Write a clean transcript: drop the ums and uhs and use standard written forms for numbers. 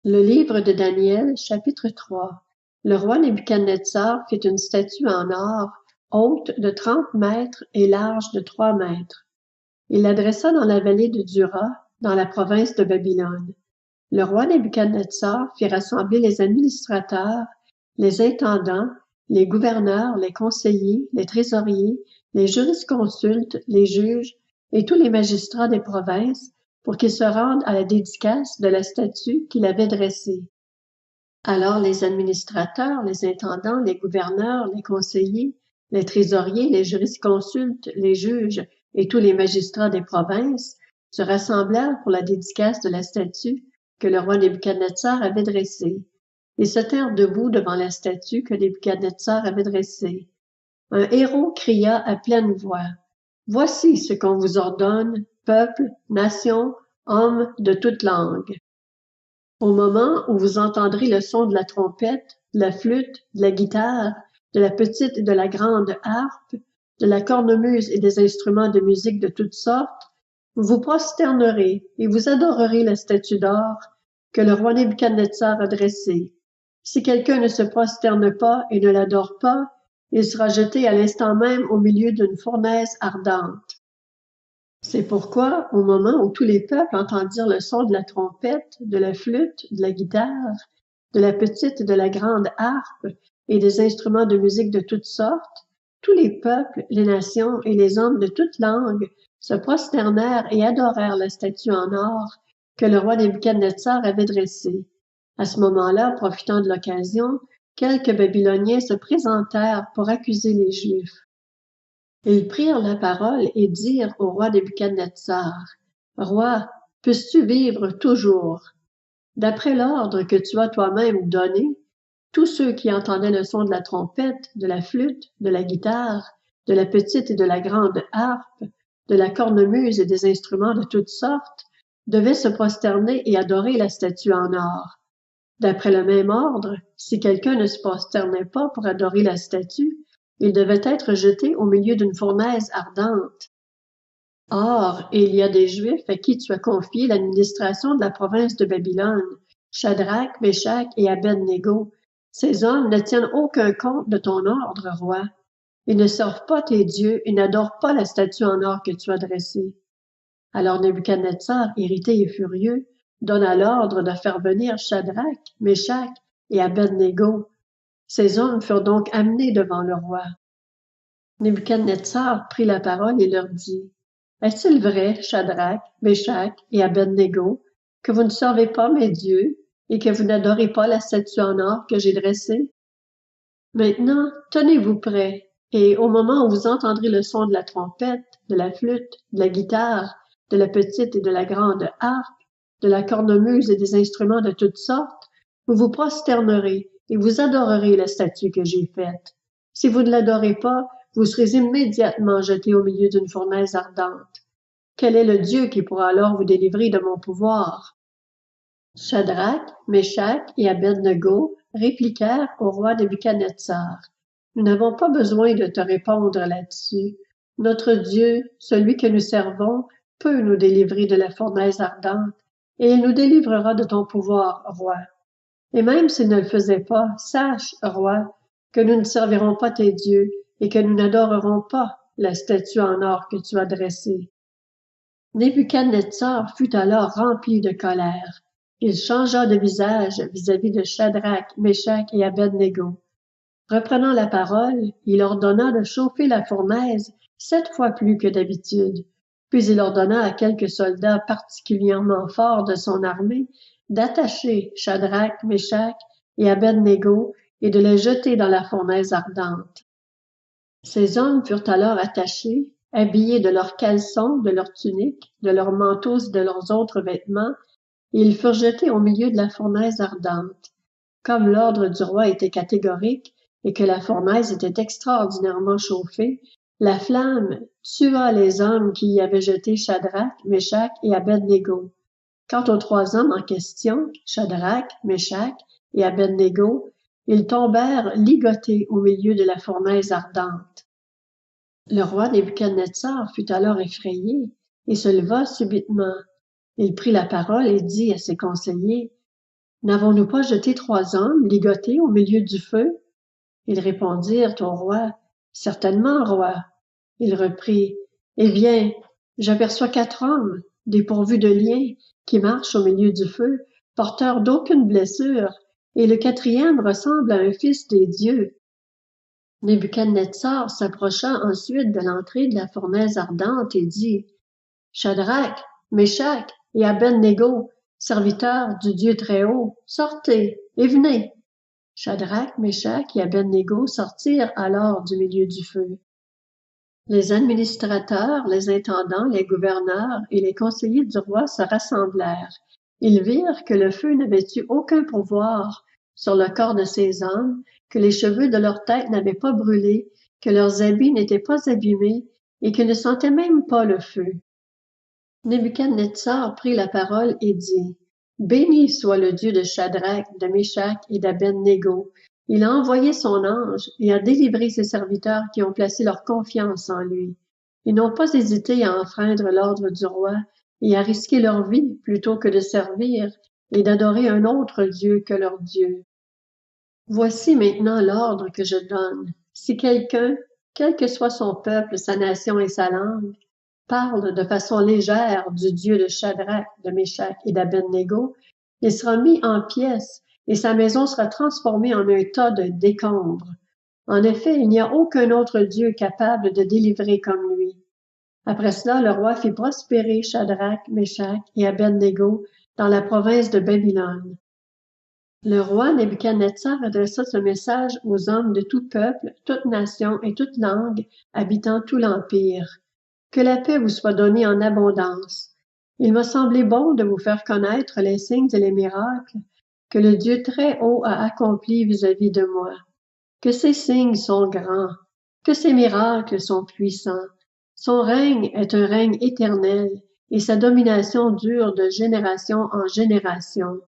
Le livre de Daniel, chapitre 3. Le roi Nebuchadnezzar fit une statue en or, haute de 30 mètres et large de 3 mètres. Il l'adressa dans la vallée de Dura, dans la province de Babylone. Le roi Nebuchadnezzar fit rassembler les administrateurs, les intendants, les gouverneurs, les conseillers, les trésoriers, les jurisconsultes, les juges et tous les magistrats des provinces pour qu'ils se rendent à la dédicace de la statue qu'il avait dressée. Alors les administrateurs, les intendants, les gouverneurs, les conseillers, les trésoriers, les jurisconsultes, les juges et tous les magistrats des provinces se rassemblèrent pour la dédicace de la statue que le roi Nebuchadnezzar avait dressée. Ils se tinrent debout devant la statue que Nebuchadnezzar avait dressée. Un héros cria à pleine voix, « Voici ce qu'on vous ordonne, peuple, nation, hommes de toute langue. Au moment où vous entendrez le son de la trompette, de la flûte, de la guitare, de la petite et de la grande harpe, de la cornemuse et des instruments de musique de toutes sortes, vous vous prosternerez et vous adorerez la statue d'or que le roi Nebuchadnezzar a dressée. Si quelqu'un ne se prosterne pas et ne l'adore pas, il sera jeté à l'instant même au milieu d'une fournaise ardente. C'est pourquoi, au moment où tous les peuples entendirent le son de la trompette, de la flûte, de la guitare, de la petite et de la grande harpe et des instruments de musique de toutes sortes, tous les peuples, les nations et les hommes de toute langue se prosternèrent et adorèrent la statue en or que le roi Nebuchadnezzar avait dressée. À ce moment-là, profitant de l'occasion, quelques Babyloniens se présentèrent pour accuser les Juifs. Ils prirent la parole et dirent au roi Nebuchadnezzar, « Roi, puisses-tu vivre toujours? D'après l'ordre que tu as toi-même donné, tous ceux qui entendaient le son de la trompette, de la flûte, de la guitare, de la petite et de la grande harpe, de la cornemuse et des instruments de toutes sortes, devaient se prosterner et adorer la statue en or. D'après le même ordre, si quelqu'un ne se prosternait pas pour adorer la statue, il devait être jeté au milieu d'une fournaise ardente. Or, il y a des Juifs à qui tu as confié l'administration de la province de Babylone, Shadrach, Meshach et Abed-Négo. Ces hommes ne tiennent aucun compte de ton ordre, roi. Ils ne servent pas tes dieux et n'adorent pas la statue en or que tu as dressée. Alors Nebuchadnezzar, irrité et furieux, donna l'ordre de faire venir Shadrach, Meshach et Abed-Négo. Ces hommes furent donc amenés devant le roi. Nebuchadnezzar prit la parole et leur dit, « Est-il vrai, Shadrach, Meshach et Abed-Négo, que vous ne servez pas mes dieux et que vous n'adorez pas la statue en or que j'ai dressée? Maintenant, tenez-vous prêts, et au moment où vous entendrez le son de la trompette, de la flûte, de la guitare, de la petite et de la grande harpe, de la cornemuse et des instruments de toutes sortes, vous vous prosternerez et vous adorerez la statue que j'ai faite. Si vous ne l'adorez pas, vous serez immédiatement jeté au milieu d'une fournaise ardente. Quel est le Dieu qui pourra alors vous délivrer de mon pouvoir? » Shadrach, Meshach et Abed-Négo répliquèrent au roi Nebuchadnezzar, « Nous n'avons pas besoin de te répondre là-dessus. Notre Dieu, celui que nous servons, peut nous délivrer de la fournaise ardente, et il nous délivrera de ton pouvoir, roi. Et même s'il ne le faisait pas, sache, roi, que nous ne servirons pas tes dieux et que nous n'adorerons pas la statue en or que tu as dressée. » Nebuchadnezzar fut alors rempli de colère. Il changea de visage vis-à-vis de Shadrach, Meshach et Abed-Négo. Reprenant la parole, il ordonna de chauffer la fournaise 7 fois plus que d'habitude. Puis il ordonna à quelques soldats particulièrement forts de son armée d'attacher Shadrach, Meshach et Abed-Négo et de les jeter dans la fournaise ardente. Ces hommes furent alors attachés, habillés de leurs caleçons, de leurs tuniques, de leurs manteaux et de leurs autres vêtements, et ils furent jetés au milieu de la fournaise ardente. Comme l'ordre du roi était catégorique et que la fournaise était extraordinairement chauffée, la flamme tua les hommes qui y avaient jeté Shadrach, Meshach et Abed-Négo. Quant aux 3 hommes en question, Shadrach, Meshach et Abed-Négo, ils tombèrent ligotés au milieu de la fournaise ardente. Le roi Nebuchadnezzar fut alors effrayé et se leva subitement. Il prit la parole et dit à ses conseillers, N'avons-nous pas jeté 3 hommes ligotés au milieu du feu? Ils répondirent au roi, Certainement, roi. Il reprit, Eh bien, j'aperçois 4 hommes, dépourvus de liens, qui marchent au milieu du feu, porteurs d'aucune blessure, et le quatrième ressemble à un fils des dieux. Nebuchadnezzar s'approcha ensuite de l'entrée de la fournaise ardente et dit, Shadrach, Meshach et Abed-Négo, serviteurs du Dieu Très-Haut, sortez et venez. Shadrach, Meshach et Abed-Négo sortirent alors du milieu du feu. Les administrateurs, les intendants, les gouverneurs et les conseillers du roi se rassemblèrent. Ils virent que le feu n'avait eu aucun pouvoir sur le corps de ces hommes, que les cheveux de leur tête n'avaient pas brûlé, que leurs habits n'étaient pas abîmés et qu'ils ne sentaient même pas le feu. Nebuchadnezzar prit la parole et dit, Béni soit le Dieu de Shadrach, de Meshach et d'Abed-Négo. Il a envoyé son ange et a délivré ses serviteurs qui ont placé leur confiance en lui. Ils n'ont pas hésité à enfreindre l'ordre du roi et à risquer leur vie plutôt que de servir et d'adorer un autre Dieu que leur Dieu. Voici maintenant l'ordre que je donne. Si quelqu'un, quel que soit son peuple, sa nation et sa langue, parle de façon légère du Dieu de Shadrach, de Meshach et d'Abed-Négo, il sera mis en pièces et sa maison sera transformée en un tas de décombres. En effet, il n'y a aucun autre Dieu capable de délivrer comme lui. Après cela, le roi fit prospérer Shadrach, Meshach et Abed-Négo dans la province de Babylone. Le roi Nebuchadnezzar adressa ce message aux hommes de tout peuple, toute nation et toute langue habitant tout l'empire. Que la paix vous soit donnée en abondance. Il m'a semblé bon de vous faire connaître les signes et les miracles que le Dieu très haut a accomplis vis-à-vis de moi. Que ces signes sont grands, que ces miracles sont puissants. Son règne est un règne éternel et sa domination dure de génération en génération.